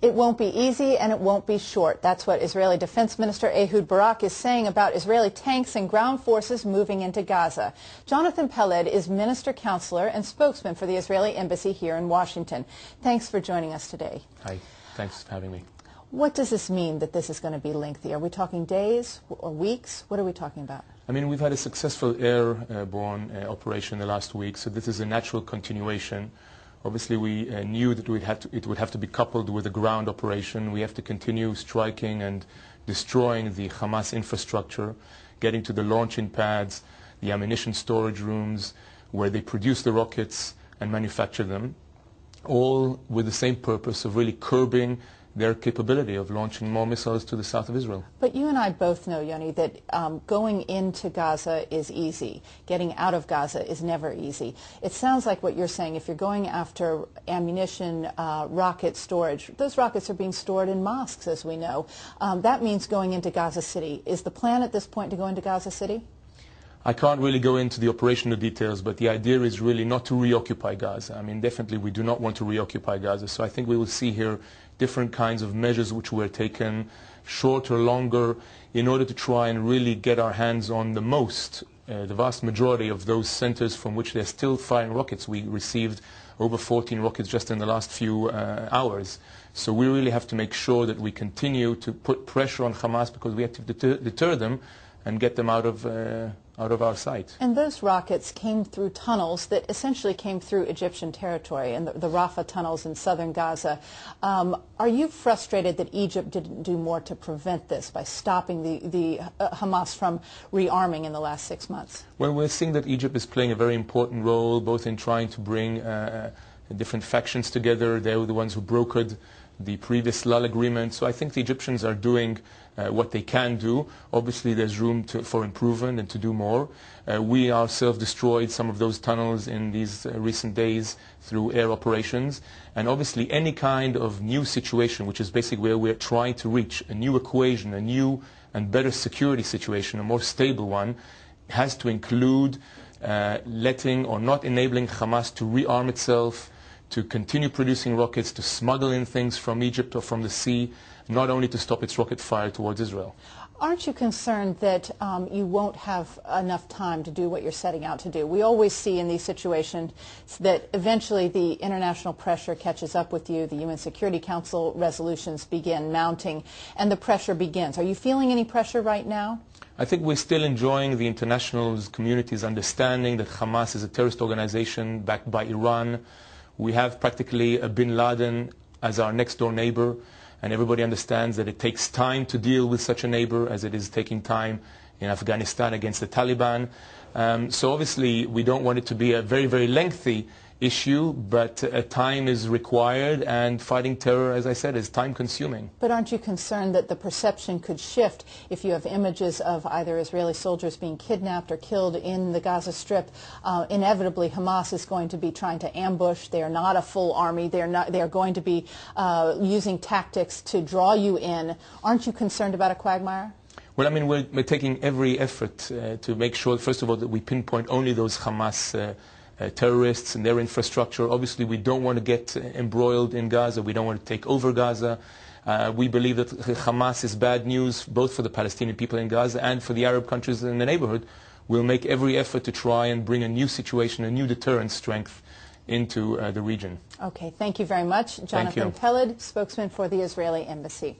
It won't be easy and it won't be short. That's what Israeli Defense Minister Ehud Barak is saying about Israeli tanks and ground forces moving into Gaza. Jonathan Peled is Minister Counselor and spokesman for the Israeli Embassy here in Washington. Thanks for joining us today. Hi, thanks for having me. What does this mean that this is going to be lengthy? Are we talking days or weeks? What are we talking about? I mean, we've had a successful airborne operation the last week, so this is a natural continuation. Obviously, we knew that it would have to be coupled with a ground operation. We have to continue striking and destroying the Hamas infrastructure, getting to the launching pads, the ammunition storage rooms, where they produce the rockets and manufacture them, all with the same purpose of really curbing their capability of launching more missiles to the south of Israel. But you and I both know, Yoni, that going into Gaza is easy. Getting out of Gaza is never easy. It sounds like what you're saying, if you're going after ammunition, rocket storage, those rockets are being stored in mosques, as we know. That means going into Gaza City. Is the plan at this point to go into Gaza City? I can't really go into the operational details, but the idea is really not to reoccupy Gaza. I mean, definitely we do not want to reoccupy Gaza. So I think we will see here different kinds of measures which were taken, shorter, longer, in order to try and really get our hands on the vast majority of those centers from which they're still firing rockets. We received over 14 rockets just in the last few hours. So we really have to make sure that we continue to put pressure on Hamas, because we have to deter them and get them out of our sight. And those rockets came through tunnels that essentially came through Egyptian territory, and the Rafah tunnels in southern Gaza. Are you frustrated that Egypt didn't do more to prevent this by stopping the Hamas from rearming in the last 6 months? Well, we're seeing that Egypt is playing a very important role, both in trying to bring different factions together. They were the ones who brokered the previous lull agreement. So I think the Egyptians are doing what they can do. Obviously, there's room for improvement and to do more. We ourselves destroyed some of those tunnels in these recent days through air operations. And obviously, any kind of new situation, which is basically where we're trying to reach a new equation, a new and better security situation, a more stable one, has to include letting or not enabling Hamas to rearm itself, to continue producing rockets, to smuggle in things from Egypt or from the sea, not only to stop its rocket fire towards Israel. Aren't you concerned that you won't have enough time to do what you're setting out to do? We always see in these situations that eventually the international pressure catches up with you, the UN Security Council resolutions begin mounting, and the pressure begins. Are you feeling any pressure right now? I think we're still enjoying the international community's understanding that Hamas is a terrorist organization backed by Iran. We have practically a bin Laden as our next door neighbor, and everybody understands that it takes time to deal with such a neighbor as it is taking time in Afghanistan against the Taliban. So obviously we don't want it to be a very, very lengthy issue, but time is required, and fighting terror, as I said, is time consuming. But aren't you concerned that the perception could shift if you have images of either Israeli soldiers being kidnapped or killed in the Gaza Strip? Inevitably, Hamas is going to be trying to ambush. They are not a full army. They are going to be using tactics to draw you in. Aren't you concerned about a quagmire? Well, I mean, we're taking every effort to make sure, first of all, that we pinpoint only those Hamas terrorists and their infrastructure. Obviously, we don't want to get embroiled in Gaza. We don't want to take over Gaza. We believe that Hamas is bad news, both for the Palestinian people in Gaza and for the Arab countries in the neighborhood. We'll make every effort to try and bring a new situation, a new deterrent strength into the region. Okay, thank you very much. Jonathan Peled, spokesman for the Israeli Embassy.